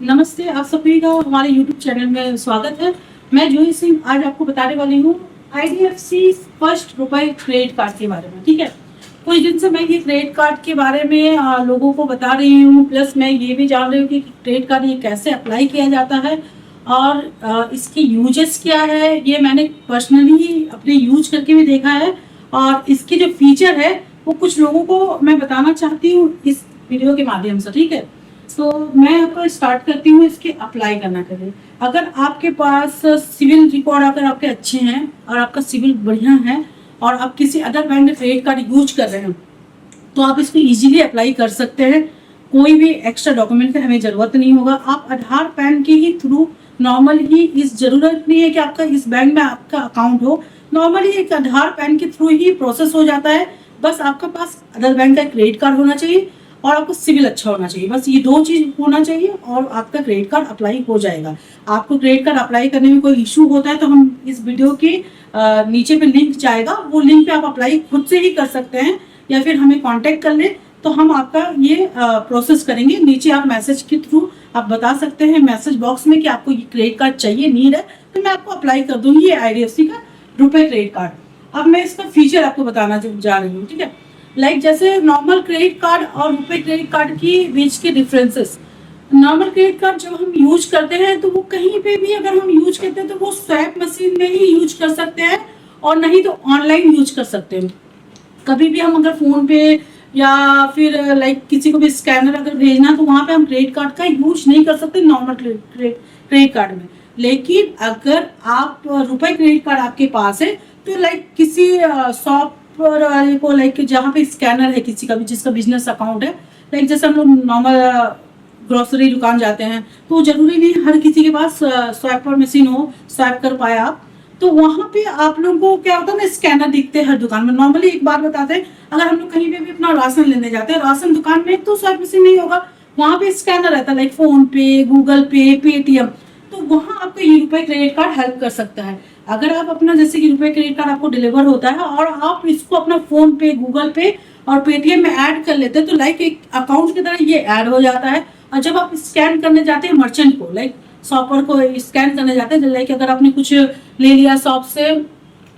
नमस्ते, आप सभी का हमारे YouTube चैनल में स्वागत है। मैं जूही सिंह आज आपको बताने वाली हूँ IDFC फर्स्ट रुपए क्रेडिट कार्ड के बारे में। ठीक है, कुछ दिन से मैं ये क्रेडिट कार्ड के बारे में लोगों को बता रही हूँ, प्लस मैं ये भी जान रही हूँ कि क्रेडिट कार्ड ये कैसे अप्लाई किया जाता है और इसकी यूजेस क्या है। ये मैंने पर्सनली अपने यूज करके भी देखा है और इसके जो फीचर है वो कुछ लोगों को मैं बताना चाहती हूँ इस वीडियो के माध्यम से। ठीक है, तो मैं आपको स्टार्ट करती हूँ इसके अप्लाई करना के लिए। अगर आपके पास सिविल रिकॉर्ड अगर आपके अच्छे हैं और आपका सिविल बढ़िया है और आप किसी अदर बैंक में क्रेडिट कार्ड यूज कर रहे हैं तो आप इसको इजीली अप्लाई कर सकते हैं। कोई भी एक्स्ट्रा डॉक्यूमेंट की हमें जरूरत नहीं होगा। आप आधार पैन के ही थ्रू नॉर्मल ही इस जरूरत नहीं है कि आपका इस बैंक में आपका अकाउंट हो, नॉर्मली एक आधार पैन के थ्रू ही प्रोसेस हो जाता है। बस आपके पास अदर बैंक का क्रेडिट कार्ड होना चाहिए और आपको सिविल अच्छा होना चाहिए। बस ये दो चीज होना चाहिए और आपका क्रेडिट कार्ड अप्लाई हो जाएगा। आपको क्रेडिट कार्ड अप्लाई करने में कोई इशू होता है तो हम इस वीडियो के नीचे पे लिंक जाएगा, वो लिंक पे आप अप्लाई खुद से ही कर सकते हैं या फिर हमें कांटेक्ट कर लें तो हम आपका ये प्रोसेस करेंगे। नीचे आप मैसेज के थ्रू आप बता सकते हैं मैसेज बॉक्स में कि आपको ये क्रेडिट कार्ड चाहिए, नीड है, तो मैं आपको अप्लाई कर दूंगी ये IDFC का रुपए क्रेडिट कार्ड। अब मैं इसका फीचर आपको बताना जा रही हूँ। ठीक है, जैसे नॉर्मल क्रेडिट कार्ड और रुपए क्रेडिट कार्ड की बीच के डिफरेंसेस। नॉर्मल क्रेडिट कार्ड जब हम यूज करते हैं तो वो कहीं पे भी अगर हम यूज करते हैं तो वो स्वैप मशीन में ही यूज कर सकते हैं और नहीं तो ऑनलाइन यूज कर सकते हैं। कभी भी हम अगर फोन पे या फिर किसी को भी स्कैनर अगर भेजना तो वहां पे हम क्रेडिट कार्ड का यूज नहीं कर सकते नॉर्मल क्रेडिट कार्ड में। लेकिन अगर आप रुपए क्रेडिट कार्ड आपके पास है तो किसी शॉप वाले को जहाँ पे स्कैनर है किसी का भी जिसका बिजनेस अकाउंट है, जैसे हम लोग नॉर्मल ग्रोसरी दुकान जाते हैं तो जरूरी नहीं हर किसी के पास स्वैपर मशीन हो, स्वैप कर पाए आप। तो वहां पे आप लोगों को क्या होता है ना, स्कैनर दिखते हैं हर दुकान में। नॉर्मली एक बात बताते हैं, अगर हम लोग कहीं पे भी अपना राशन लेने जाते हैं राशन दुकान में तो स्वैप मशीन नहीं होगा, वहां पे स्कैनर रहता है फोन पे, गूगल पे, पेटीएम। तो वहां आपका ये रुपए क्रेडिट कार्ड हेल्प कर सकता है। अगर आप अपना जैसे कि रुपए क्रेडिट कार्ड आपको डिलीवर होता है और आप इसको अपना फोन पे, गूगल पे और पेटीएम में ऐड कर लेते हैं तो एक अकाउंट की तरह ये ऐड हो जाता है। और जब आप स्कैन करने जाते हैं मर्चेंट को, शॉपर को स्कैन करने जाते हैं, अगर आपने कुछ ले लिया शॉप से,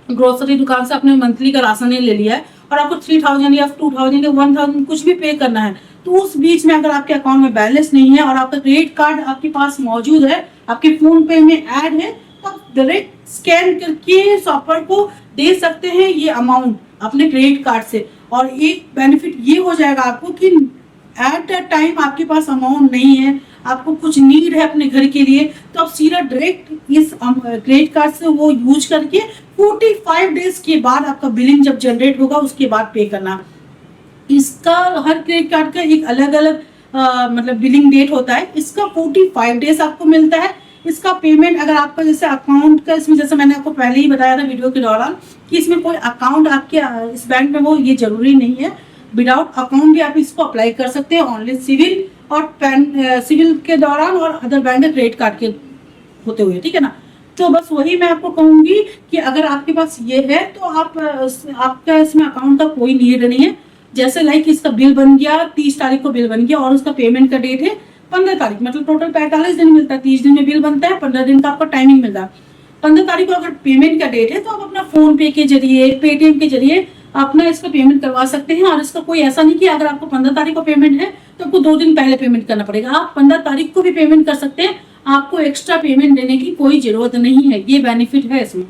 ग्रोसरी दुकान से आपने मंथली का राशन ले लिया है और आपको 3000 या 2000 या 1000 कुछ भी पे करना है तो उस बीच में अगर आपके अकाउंट में बैलेंस नहीं है और आपका क्रेडिट कार्ड आपके पास मौजूद है, आपके फोन पे में ऐड है, तो आप डायरेक्ट स्कैन करके शॉपर को दे सकते हैं ये अमाउंट अपने क्रेडिट कार्ड से। और एक बेनिफिट ये हो जाएगा आपको कि एट अ टाइम आपके पास अमाउंट नहीं है, आपको कुछ नीड है अपने घर के लिए, तो आप सीधा डायरेक्ट इस क्रेडिट कार्ड से वो यूज करके 45 डेज के बाद आपका बिलिंग जब जनरेट होगा उसके बाद पे करना। इसका हर क्रेडिट कार्ड का एक अलग अलग मतलब बिलिंग डेट होता है। इसका 45 डेज आपको मिलता है। इसका पेमेंट अगर आपका जैसे अकाउंट का, इसमें जैसे मैंने आपको पहले ही बताया था वीडियो के दौरान कि इसमें कोई अकाउंट आपके इस बैंक में हो ये जरूरी नहीं है। विदाउट अकाउंट भी आप इसको अप्लाई कर सकते हैं, ओनली सिविल और पैन सिविल के दौरान और अदर बैंक के क्रेडिट कार्ड के होते हुए। ठीक है ना, तो बस वही मैं आपको कहूंगी कि अगर आपके पास ये है तो आप आपका इसमें अकाउंट का कोई नीड नहीं है। जैसे इसका बिल बन गया, 30 तारीख को बिल बन गया और उसका पेमेंट का डेट है 15 तारीख, मतलब टोटल 45 दिन मिलता है। 30 दिन में बिल बनता है, 15 दिन का आपका टाइमिंग मिलता है। 15 तारीख को अगर पेमेंट का डेट है तो आप अपना फोन पे के जरिए, पेटीएम के जरिए अपना इसका पेमेंट करवा सकते हैं। और इसका कोई ऐसा नहीं कि अगर आपको 15 तारीख को पेमेंट है तो आपको 2 दिन पहले पेमेंट करना पड़ेगा। आप 15 तारीख को भी पेमेंट कर सकते हैं, आपको एक्स्ट्रा पेमेंट देने की कोई जरूरत नहीं है। ये बेनिफिट है इसमें।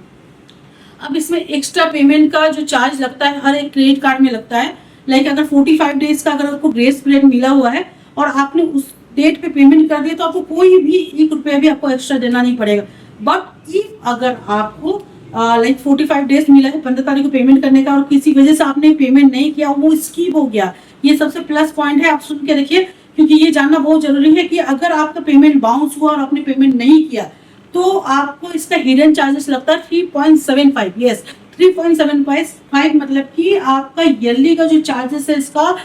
अब इसमें एक्स्ट्रा पेमेंट का जो चार्ज लगता है हर एक क्रेडिट कार्ड में लगता है। अगर 45 डेज का अगर आपको ग्रेस पीरियड मिला हुआ है और आपने उस डेट पे पेमेंट कर दिया तो आपको कोई भी 1 रुपया भी आपको एक्स्ट्रा देना नहीं पड़ेगा। बट इफ अगर आपको 45 डेज मिला है 15 तारीख को पेमेंट करने का और किसी वजह से आपने पेमेंट नहीं किया, वो स्किप हो गया, ये सबसे प्लस पॉइंट है। आप सुन के देखिए, क्योंकि ये जानना बहुत जरूरी है कि अगर आपका पेमेंट बाउंस हुआ और आपने पेमेंट नहीं किया तो आपको इसका हिडन चार्जेस लगता है 3.75। यस, 3.75 मतलब कि आपका ईयरली का जो चार्जेस है इसका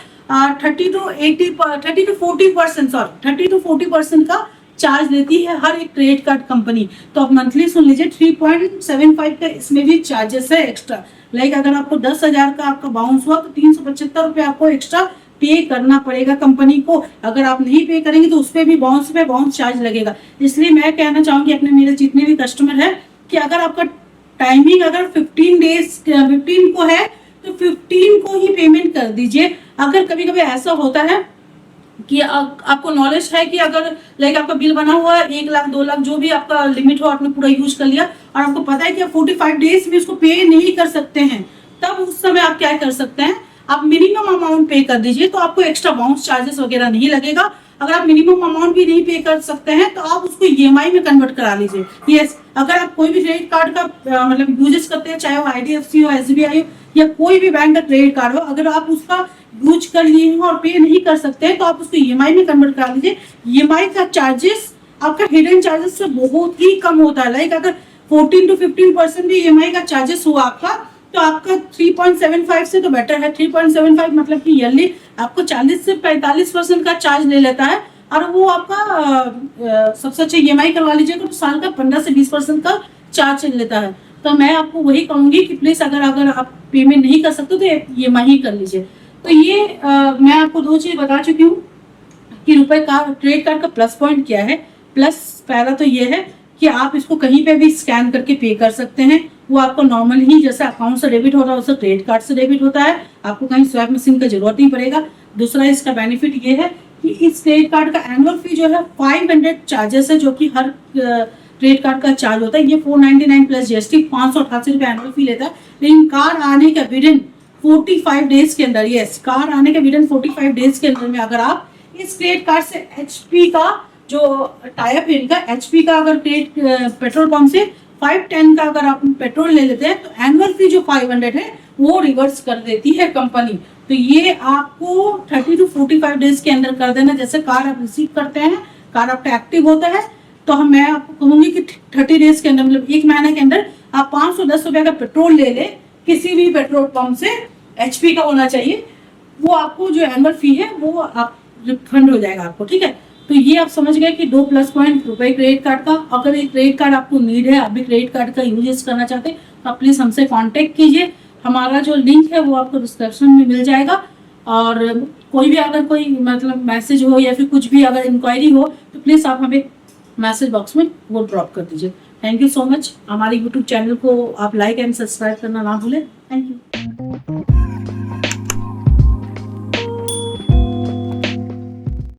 30 to 40% का चार्ज लेती है हर एक क्रेडिट कार्ड कंपनी। तो आप मंथली सुन लीजिए 3.75 का इसमें भी चार्जेस है एक्स्ट्रा। अगर आपको 10,000 का आपका बाउंस हुआ तो 375 रुपये आपको एक्स्ट्रा पे करना पड़ेगा कंपनी को। अगर आप नहीं पे करेंगे तो उस पर भी बाउंस चार्ज लगेगा। इसलिए मैं कहना चाहूंगी अपने मेरे जितने भी कस्टमर है कि अगर आपका टाइमिंग अगर 15 को है तो 15 को ही पेमेंट कर दीजिए। अगर कभी कभी ऐसा होता है कि आपको नॉलेज है कि अगर लाइक आपका बिल बना हुआ है 1 लाख 2 लाख जो भी आपका लिमिट हो आपने पूरा यूज कर लिया और आपको पता है कि आप 45 डेज में उसको पे नहीं कर सकते हैं, तब उस समय आप क्या कर सकते हैं, आप मिनिमम अमाउंट पे कर दीजिए तो आपको एक्स्ट्रा बाउंस चार्जेस वगैरह नहीं लगेगा। अगर आप मिनिमम अमाउंट भी नहीं पे कर सकते हैं तो आप उसको ईएमआई में कन्वर्ट करा लीजिए। यस, अगर आप कोई भी क्रेडिट कार्ड का मतलब यूजेस करते हैं, चाहे वो आईडीएफसी हो, एसबीआई हो या कोई भी बैंक का क्रेडिट कार्ड हो, अगर आप उसका यूज कर लिए हो और पे नहीं कर सकते हैं तो आप उसको ईएमआई में कन्वर्ट करा लीजिए। ईएमआई का चार्जेस आपका हिडन चार्जेस से बहुत ही कम होता है। लाइक अगर 14 to 15% भी ईएमआई का चार्जेस हुआ आपका तो आपका 3.75 से तो बेटर है। 3.75 मतलब कि ईयरली आपको 40 से 45% का चार्ज ले लेता है और वो आपका सबसे अच्छा ईएमआई करवा लीजिएगा तो साल का 15 से 20% का चार्ज लेता है। तो मैं आपको वही कहूंगी कि प्लीज अगर आप पेमेंट नहीं कर सकते तो ईएमआई ही कर लीजिए। तो ये मैं आपको 2 चीज बता चुकी हूँ कि रुपए का क्रेडिट कार्ड का प्लस पॉइंट क्या है। प्लस पहला तो ये है कि आप इसको कहीं पे भी स्कैन करके पे कर सकते हैं, वो आपको नॉर्मल ही जैसे अकाउंट से डेबिट होता है वैसे क्रेडिट कार्ड से डेबिट होता है, आपको कहीं स्वैप मशीन का जरूरत नहीं पड़ेगा। दूसरा इसका बेनिफिट ये है कि इस क्रेडिट कार्ड का एनुअल फी जो है 500 चार्जेस है, जो कि हर क्रेडिट कार्ड का चार्ज होता है। ये 499 प्लस जीएसटी 588 रुपये एनुअल फी लेता है। लेकिन कार्ड आने का विदिन 45 डेज के अंदर, यस कार्ड आने के विदिन 45 डेज के अंदर में अगर आप इस क्रेडिट कार्ड से एचपी का जो टाइप है इनका, एचपी का अगर पेट्रोल पंप से 510 का अगर आप पेट्रोल ले लेते हैं तो एनुअल फी जो 500 है वो रिवर्स कर देती है कंपनी। तो ये आपको 30 to 45 डेज के अंदर कर देना। जैसे कार आप रिसीव करते हैं, कार आपका एक्टिव होता है तो मैं आपको कहूंगी कि 30 डेज के अंदर मतलब 1 महीने के अंदर आप 510 रुपए का पेट्रोल ले ले किसी भी पेट्रोल पंप से, एचपी का होना चाहिए, वो आपको जो एनुअल फी है वो आप रिफंड हो जाएगा आपको। ठीक है, तो ये आप समझ गए कि 2 प्लस पॉइंट रुपए क्रेडिट कार्ड का। अगर ये क्रेडिट कार्ड आपको नीड है, आप भी क्रेडिट कार्ड का यूज करना चाहते हैं तो आप प्लीज हमसे कांटेक्ट कीजिए। हमारा जो लिंक है वो आपको डिस्क्रिप्शन में मिल जाएगा। और कोई भी अगर कोई मतलब मैसेज हो या फिर कुछ भी अगर इंक्वायरी हो तो प्लीज आप हमें मैसेज बॉक्स में वो ड्रॉप कर दीजिए। Thank you so much. हमारे यूट्यूब चैनल को आप लाइक एंड सब्सक्राइब करना ना भूलें। Thank you.